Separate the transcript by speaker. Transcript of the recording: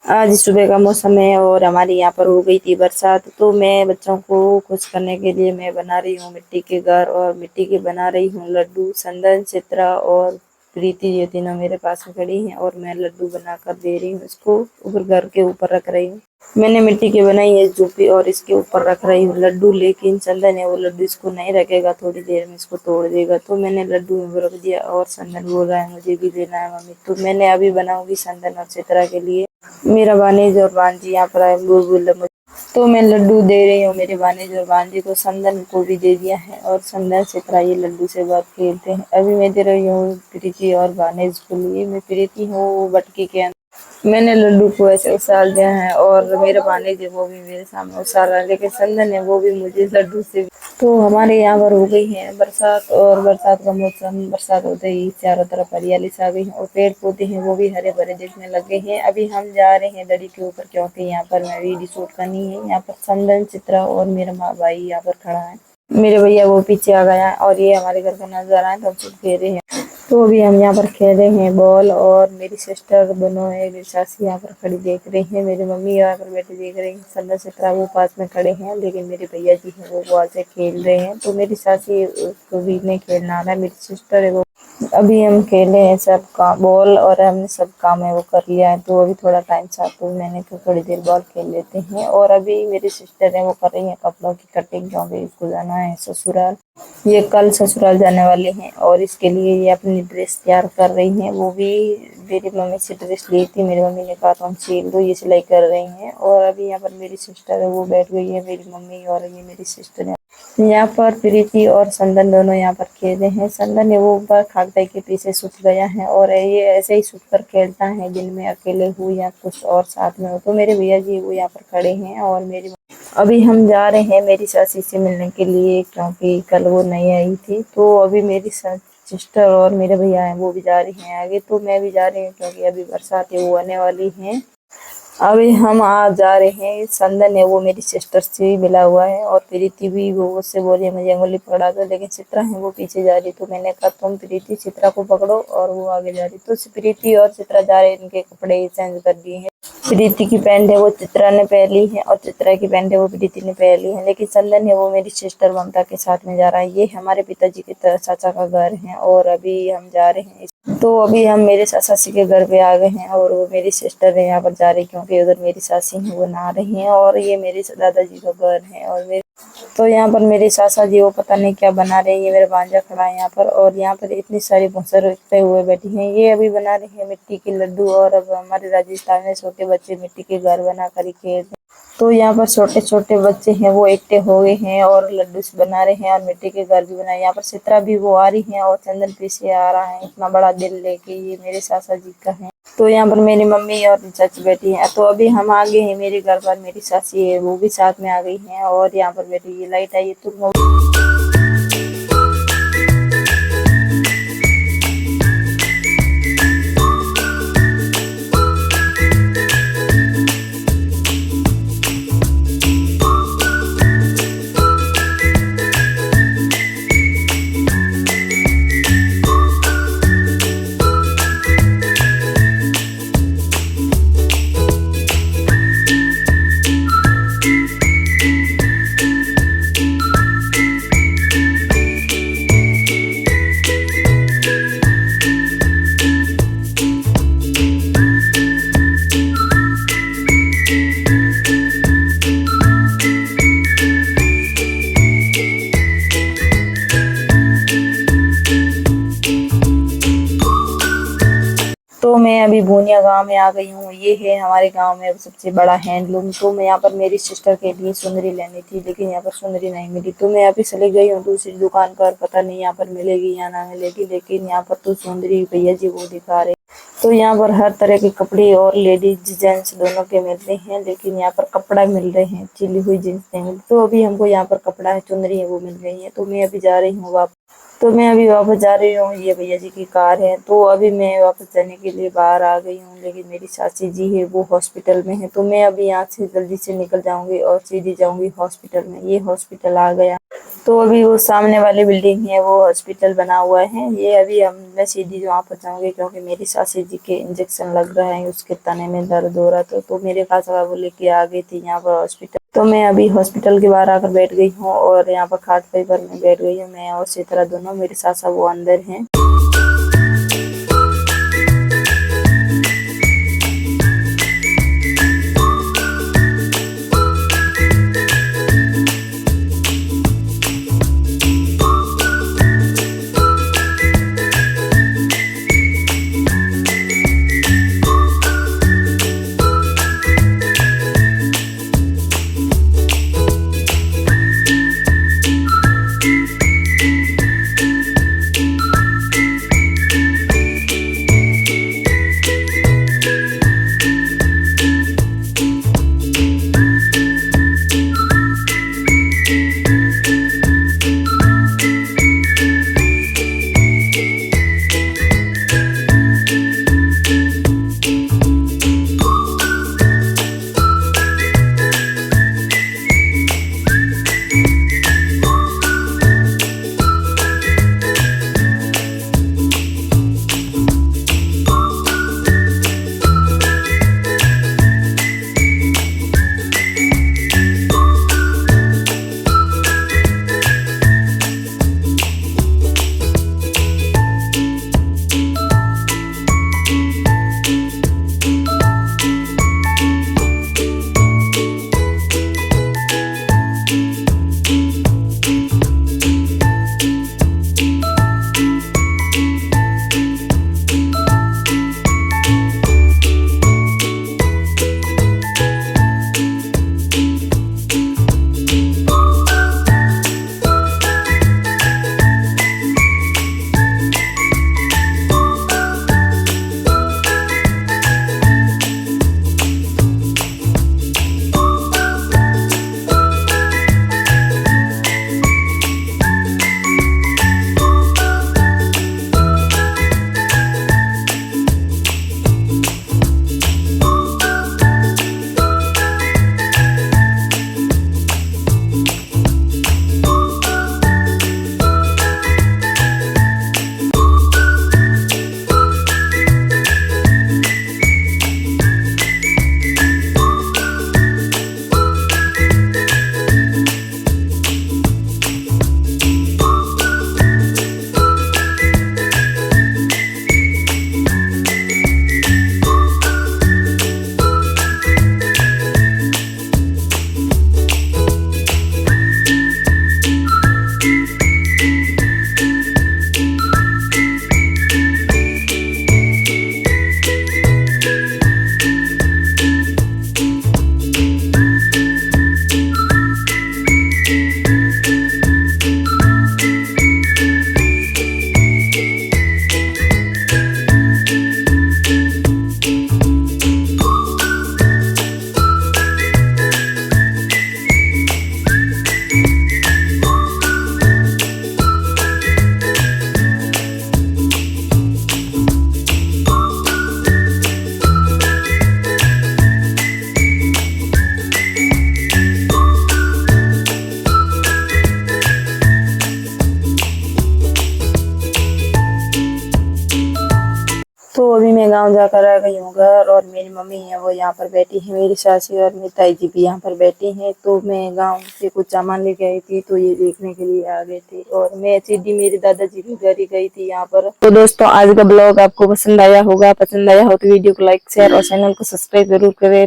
Speaker 1: आज सुबह का मौसम है और हमारे यहाँ पर हो गई थी बरसात। तो मैं बच्चों को खुश करने के लिए मैं बना रही हूँ मिट्टी के घर और मिट्टी के बना रही हूँ लड्डू। संदन, चित्रा और प्रीति ये तीनों मेरे पास में खड़ी हैं और मैं लड्डू बनाकर दे रही हूँ इसको। ऊपर घर के ऊपर रख रही हूँ। मैंने मिट्टी की बनाई है जूपी और इसके ऊपर रख रही हूँ लड्डू, लेकिन चंदन है वो लड्डू इसको नहीं रखेगा, थोड़ी देर में इसको तोड़ देगा। तो मैंने लड्डू में रख दिया और संदन बोल रहा है मुझे भी देना है मम्मी। तो मैंने अभी बनाऊंगी संदन और चित्रा के लिए। मेरा भानेज और भांजी यहाँ पर आए बुलबुल। तो मैं लड्डू दे रही हूँ मेरे भानेज और भांजी को। संदन को भी दे दिया है और संदन चित्रा ये लड्डू से बहुत खेलते हैं। अभी मैं दे रही हूँ प्रीति और भानेज को लिए। मैं प्रीति हूँ वो बटकी के अंदर। मैंने लड्डू को ऐसे उछाल दिया है और मेरा भानेज है वो भी मेरे सामने उछाल रहा है, लेकिन संदन है वो भी मुझे लड्डू से। तो हमारे यहाँ पर हो गई है बरसात और बरसात का मौसम। बरसात होते ही चारों तरफ हरियाली छा गई है और पेड़ पौधे हैं वो भी हरे भरे दिखने लगे हैं। अभी हम जा रहे हैं दरी के ऊपर क्योंकि यहाँ पर मैं वीडियो शूट करनी है। यहाँ पर संदन, चित्रा और मेरा माँ भाई यहाँ पर खड़ा है। मेरे भैया वो पीछे आ गया है और ये हमारे घर का नजारा है। तो हम सब खेल हैं। तो अभी हम यहाँ पर खेल रहे हैं बॉल और मेरी सिस्टर दोनों है, मेरी सासी यहाँ पर खड़ी देख रही है, मेरी मम्मी यहाँ पर बैठे देख रही है। संदन, चित्रा वो पास में खड़े हैं, लेकिन मेरे भैया जी हैं वो बॉल से खेल रहे हैं। तो मेरी सासी को भी नहीं खेलना आ रहा है। मेरी सिस्टर है वो। अभी हम खेले हैं सब काम बॉल और हमने सब काम है वो कर लिया है। तो अभी थोड़ा टाइम था तो मैंने तो थोड़ी देर बॉल खेल लेते हैं। और अभी मेरी सिस्टर है वो कर रही है कपड़ों की कटिंग क्योंकि इसको जाना है ससुराल। ये कल ससुराल जाने वाले हैं और इसके लिए ये अपनी ड्रेस तैयार कर रही हैं। वो भी मेरी मम्मी से ड्रेस ली थी, मेरी मम्मी ने कहा तुम सिल दो, ये सिलाई कर रही हैं। और अभी यहाँ पर मेरी सिस्टर है वो बैठ गई है, मेरी मम्मी और ये मेरी सिस्टर है। यहाँ पर प्रीति और संदन दोनों यहाँ पर खेल रहे हैं। संदन है वो ऊपर खाकटाई के पीछे सूख गया है और ये ऐसे ही सूख कर खेलता है दिन में अकेले हो या कुछ और साथ में हो। तो मेरे भैया जी वो यहाँ पर खड़े हैं और मेरी अभी हम जा रहे हैं मेरी सासी से मिलने के लिए क्योंकि कल वो नहीं आई थी। तो अभी मेरी सिस्टर और मेरे भैया हैं वो भी जा रही हैं आगे। तो मैं भी जा रही हूँ क्योंकि अभी बरसात है वो आने वाली है। अभी हम आ जा रहे हैं। संदन है वो मेरी सिस्टर से भी मिला हुआ है और प्रीति भी वो उससे बोली मुझे अंगुली पकड़ा दो, लेकिन चित्रा है वो पीछे जा रही। तो मैंने कहा तुम प्रीति चित्रा को पकड़ो और वो आगे जा रही। तो प्रीति और चित्रा जा रहे, इनके कपड़े चेंज कर दिए हैं। प्रीति की पैंट है वो चित्रा ने पहन ली है और चित्रा की पैंट है वो प्रीति ने पहन ली है, लेकिन संदन है वो मेरी सिस्टर ममता के साथ में जा रहा है। ये हमारे पिताजी के चाचा का घर है और अभी हम जा रहे हैं। तो अभी हम मेरे सासी के घर पे आ गए हैं और वो मेरी सिस्टर है यहाँ पर जा रही क्योंकि उधर मेरी सासी है वो नहा रही हैं और ये मेरे दादाजी का घर है। और मेरे तो यहाँ पर मेरे सासा जी वो पता नहीं क्या बना रहे हैं। ये मेरा भांजा खड़ा है यहाँ पर और यहाँ पर इतनी सारी भूसर रखते हुए बैठी हैं। ये अभी बना रही है मिट्टी के लड्डू और अब हमारे राजस्थान में छोटे बच्चे मिट्टी के घर बना कर ही खेलते हैं। तो यहाँ पर छोटे छोटे बच्चे हैं वो इकट्ठे हो गए हैं और लड्डू बना रहे हैं और मिट्टी के घर भी बनाए। यहाँ पर चित्रा भी वो आ रही है और चंदन पीछे आ रहा है इतना बड़ा दिल लेके। ये मेरे सासा जी का है। तो यहाँ पर मेरी मम्मी और चाची बैठी हैं। तो अभी हम आ गए हैं मेरे घर पर। मेरी सासी है वो भी साथ में आ गई है और यहाँ पर बैठी। ये लाइट आई है तो तो मैं अभी भूनिया गांव में आ गई हूँ। ये है हमारे गांव में सबसे बड़ा हैंडलूम। तो मैं यहाँ पर मेरी सिस्टर के लिए सुंदरी लेनी थी, लेकिन यहाँ पर सुंदरी नहीं मिली। तो मैं अभी चली गई हूँ दूसरी दुकान पर, पता नहीं यहाँ पर मिलेगी या ना मिलेगी, लेकिन यहाँ पर तो सुंदरी भैया जी वो दिखा रहे। तो यहाँ पर हर तरह के कपड़े और लेडीज जेंट्स दोनों के मिलते हैं, लेकिन यहाँ पर कपड़ा मिल रहे हैं, चिली हुई जींस नहीं मिलती। तो अभी हमको यहाँ पर कपड़ा है चुंदरी है वो मिल गई है। तो मैं अभी जा रही हूँ वापस। तो मैं अभी वापस जा रही हूँ, ये भैया जी की कार है। तो अभी मैं वापस जाने के लिए बाहर आ गई हूँ, लेकिन मेरी चाची जी है वो हॉस्पिटल में है। तो मैं अभी यहाँ से जल्दी से निकल जाऊंगी और सीधी जाऊंगी हॉस्पिटल में। ये हॉस्पिटल आ गया। तो अभी वो सामने वाली बिल्डिंग है वो हॉस्पिटल बना हुआ है। ये अभी मैं सीधी वहाँ पर जाऊंगी, क्योंकि मेरी सासी जी के इंजेक्शन लग रहा है, उसके तने में दर्द हो रहा था। तो मेरे खास वो लेके आ गई थी यहाँ पर हॉस्पिटल। तो मैं अभी हॉस्पिटल के बाहर आकर बैठ गई हूँ और यहाँ पर खाट पर मैं बैठ गई हूँ। मैं और चित्रा दोनों, मेरी सासा वो अंदर हैं। तो अभी मैं गांव जाकर आ गई हूँ घर, और मेरी मम्मी है वो यहाँ पर बैठी है, मेरी सासी और मेरी ताई जी भी यहाँ पर बैठी हैं। तो मैं गांव से कुछ सामान लेके आई थी, तो ये देखने के लिए आ गए थे, और मैं सीधी मेरे दादाजी के घर ही गई थी यहाँ पर। तो दोस्तों, आज का ब्लॉग आपको पसंद आया होगा। पसंद आया हो तो वीडियो को लाइक, शेयर और चैनल को सब्सक्राइब जरूर करें।